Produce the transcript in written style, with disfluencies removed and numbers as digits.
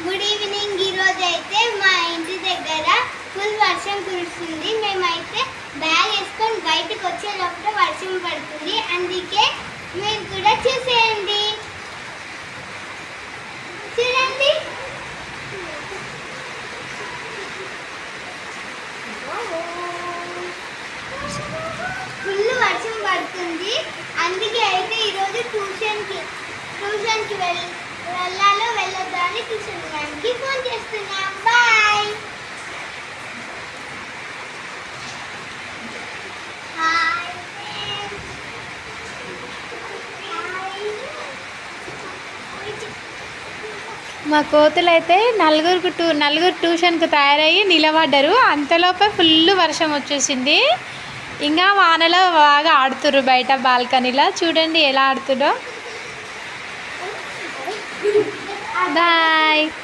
Good evening. ఈరోజు అయితే మా ఇంటి దగ్గర ఫుల్ వర్షం కురుస్తుంది. మేమైతే బ్యాగ్ వేసుకొని బయటకు వచ్చే లోపల వర్షం పడుతుంది. అందుకే మీరు కూడా చూసేయండి. చూడండి, ఫుల్ వర్షం పడుతుంది. అందుకే అయితే ఈరోజు ట్యూషన్కి వెళ్ళాలో వెళ్ళొద్దా అని ట్యూషన్ మ్యామ్కి ఫోన్ చేస్తున్నాం. బాయ్. మా కోతులు అయితే నలుగురు ట్యూషన్కి తయారయ్యి నిలబడ్డారు. అంతలోపే ఫుల్ వర్షం వచ్చేసింది. ఇంకా వానలో బాగా ఆడుతుర్రు బయట బాల్కనీలో. చూడండి ఎలా ఆడుతుర్రో. బాయ్.